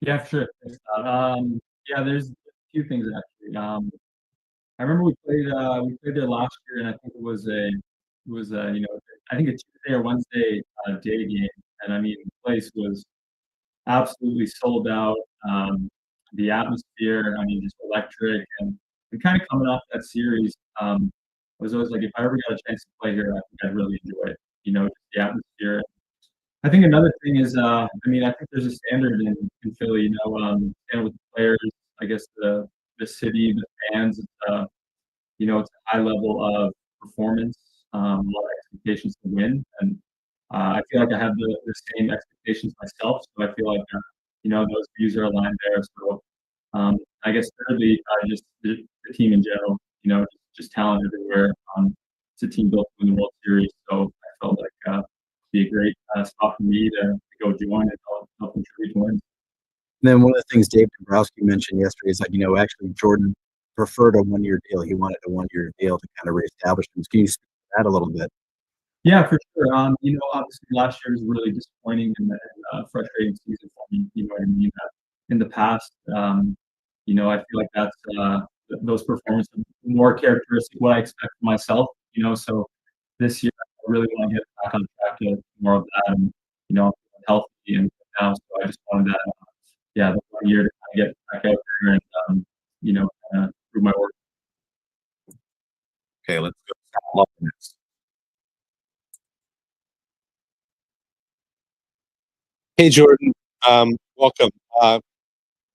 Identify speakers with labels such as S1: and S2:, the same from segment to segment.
S1: Yeah, for sure. Thanks, Todd. Yeah, there's a few things actually. I remember we played there last year, and I think it was I think a Tuesday or Wednesday day game, and I mean the place was absolutely sold out. The atmosphere, I mean, just electric, and kind of coming off that series, I was always like, if I ever got a chance to play here, I think I'd really enjoy it. Just the atmosphere. I think another thing is, I mean, I think there's a standard in Philly, and with the players, I guess the city, the fans, it's a high level of performance, a lot of expectations to win, and I feel like I have the same expectations myself. So I feel like those views are aligned there. So I guess thirdly, just the team in general, just talent everywhere. It's a team built to win the World Series, so I felt like it'd be a great spot for me to go join and help contribute to win.
S2: And then one of the things Dave Dombrowski mentioned yesterday is that, actually Jordan preferred a 1 year deal. He wanted a 1 year deal to kind of reestablish him. Can you speak to that a little bit?
S1: Yeah, for sure. Obviously last year was really disappointing and frustrating season for me. You know what I mean? In the past, I feel like those performances are more characteristic of what I expect from myself. So this year I really want to get back on track to more of that, and I'm healthy and now, so I just wanted that, yeah, the 1 year to kind of get back out there and kind of prove my work.
S3: Okay, let's go to Sal next. Hey, Jordan. Welcome.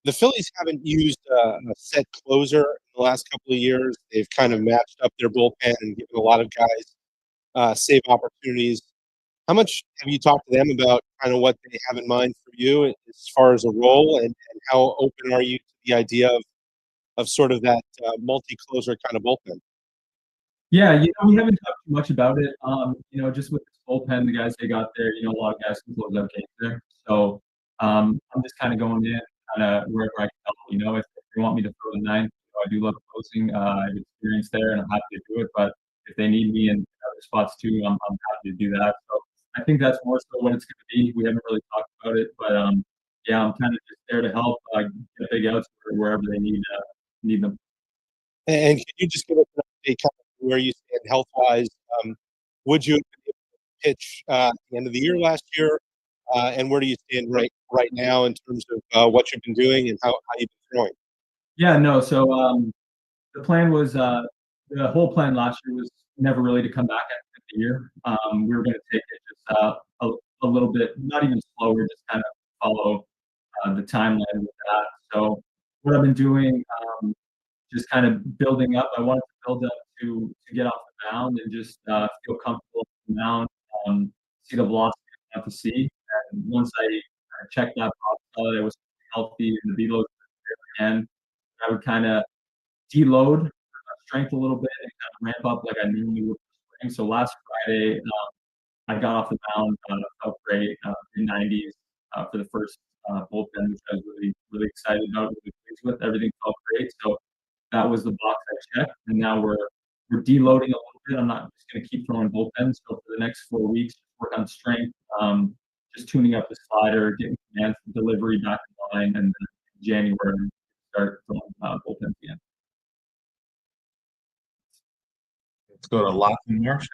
S3: The Phillies haven't used a set closer in the last couple of years. They've kind of matched up their bullpen and given a lot of guys save opportunities. How much have you talked to them about kind of what they have in mind for you as far as a role, and how open are you to the idea of sort of that multi-closer kind of bullpen?
S1: Yeah, we haven't talked too much about it. Just with this bullpen, the guys they got there, a lot of guys can close out games there. So I'm just kind of going in, kind of wherever I can help. If they want me to throw the ninth, I do love closing. I have experience there, and I'm happy to do it. But if they need me in other spots too, I'm happy to do that. So I think that's more so what it's going to be. We haven't really talked about it, but yeah, I'm kind of just there to help get big outs wherever they need them.
S3: And can you just give us an update kind of where you stand health-wise? Would you have been able to pitch at the end of the year last year? And where do you stand right now in terms of what you've been doing and how you've been throwing?
S1: Yeah, no. So the plan was the whole plan last year was never really to come back at the end of the year. We were going to take it just a little bit, not even slower, just kind of follow the timeline with that. So what I've been doing, just kind of building up. I wanted to build up to get off the mound and just feel comfortable off the mound, see the velocity I want to see. And once I checked that box, saw that I was healthy and the velo again, I would kind of deload strength a little bit and kind of ramp up like I normally would for spring. So last Friday, I got off the mound, felt great, in 90s for the first bullpen, which I was really, really excited about, really pleased with. Everything felt great. So that was the box I checked, and now we're deloading a little bit. I'm not just going to keep throwing bullpens. So for the next 4 weeks, work on strength, just tuning up the slider, getting command delivery back in line, and then in January start throwing bullpens again.
S3: Let's go to Lachlan Marsh.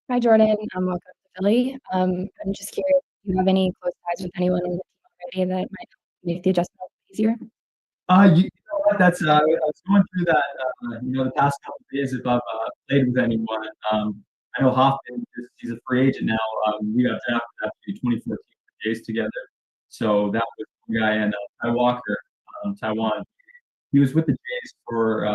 S4: Hi, Jordan. Welcome to Philly. I'm just curious, do you have any close ties with anyone on the team already that might make the adjustment easier?
S1: You know what? I was going through that, the past couple of days if I've played with anyone. I know Hoffman, he's a free agent now. We got drafted after 2014 Jays together. So that was one guy, and Ty Walker, Taiwan. He was with the Jays for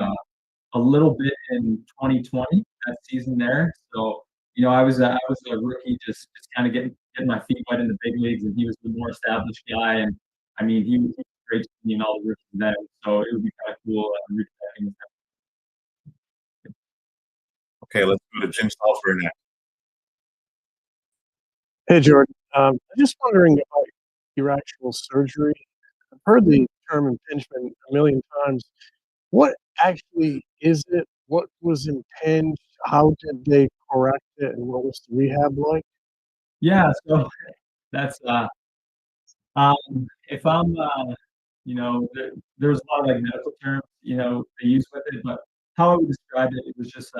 S1: a little bit in 2020, that season there. So, I was a rookie, just kind of getting my feet wet in the big leagues, and he was the more established guy. And I mean, he was great to me and all the rookies then. So it would be kind of cool reconnecting with him.
S3: Okay, let's go to Jim Salzberg next.
S5: Hey, Jordan. I'm just wondering about your actual surgery. I've heard the term impingement a million times. What actually is it? What was impinged? How did they correct it? And what was the rehab like?
S1: Yeah, so that's if I'm, there's a lot of like medical terms, they use with it, but how I would describe it, it was just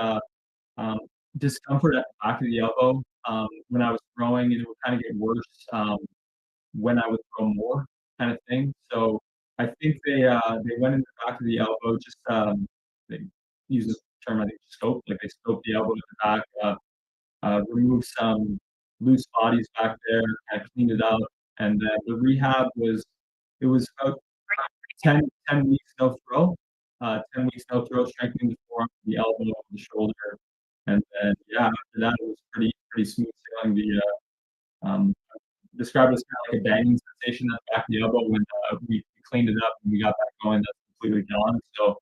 S1: um, discomfort at the back of the elbow when I was throwing, and it would kind of get worse when I would throw more, kind of thing. So I think they went in the back of the elbow, just they use this term, I think, scope, like they scoped the elbow at the back, removed some loose bodies back there, kind of cleaned it up, and then the rehab was about 10 weeks no throw, 10 weeks no throw, strengthening the forearm, the elbow, the shoulder, and then yeah, after that it was pretty smooth sailing. Described as kind of like a banging sensation at the back of the elbow when we cleaned it up and we got back going. That's completely gone. So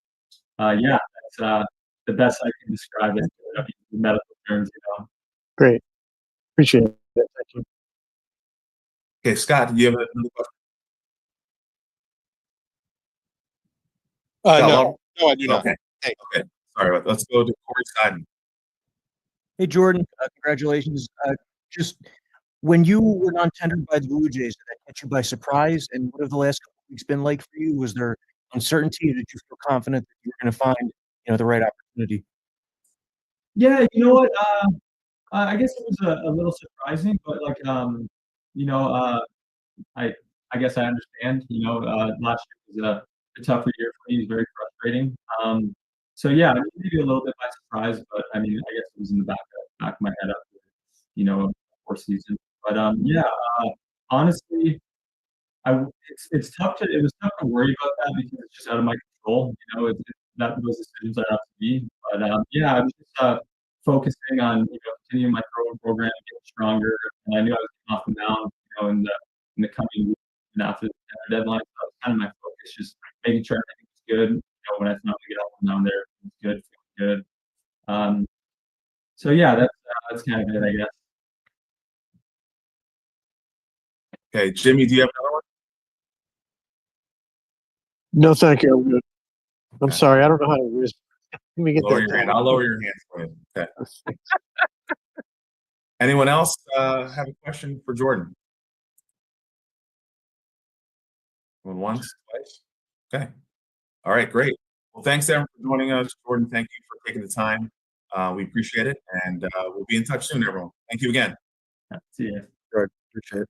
S1: yeah, that's the best I can describe it. Medical terms.
S5: Great. Appreciate it. Thank you.
S6: Okay, Scott, do you have another question?
S3: No, I do not.
S6: Okay. Okay. Sorry about that. Let's go to Corey Sidon.
S7: Hey, Jordan, congratulations. Just when you were non-tendered by the Blue Jays, did that catch you by surprise? And what have the last couple of weeks been like for you? Was there uncertainty? Or did you feel confident that you were going to find, the right opportunity?
S1: Yeah, you know what? I guess it was a little surprising, but like you know, I I guess I understand. Last year was a tougher year for me. It was very frustrating. So yeah, I mean, maybe a little bit by surprise, but I mean, I guess it was in the back of my head after before season. But yeah, honestly, it's tough to it was tough to worry about that because it's just out of my control. That those decisions I have to be. But yeah, I was just focusing on continuing my throwing program, getting stronger, and I knew I was getting off the mound, in the coming weeks and after the deadline. So that was kind of my focus, just making sure everything was good. When I finally get off the mound there, it's good, feeling good. So yeah, that's kind of it, I guess.
S6: Okay, Jimmy, do you have another one?
S5: No, thank you. I'm good. I'm
S6: Okay.
S5: sorry. I don't know how to whisper. Let me get
S6: Lower
S5: that
S6: your hand.
S5: down.
S6: I'll lower your hand for you. Okay. Anyone else have a question for Jordan? Going once, twice? Okay. All right, great. Well, thanks everyone for joining us. Jordan, thank you for taking the time. We appreciate it, and we'll be in touch soon, everyone. Thank you again.
S1: See ya.
S2: Sure, appreciate it.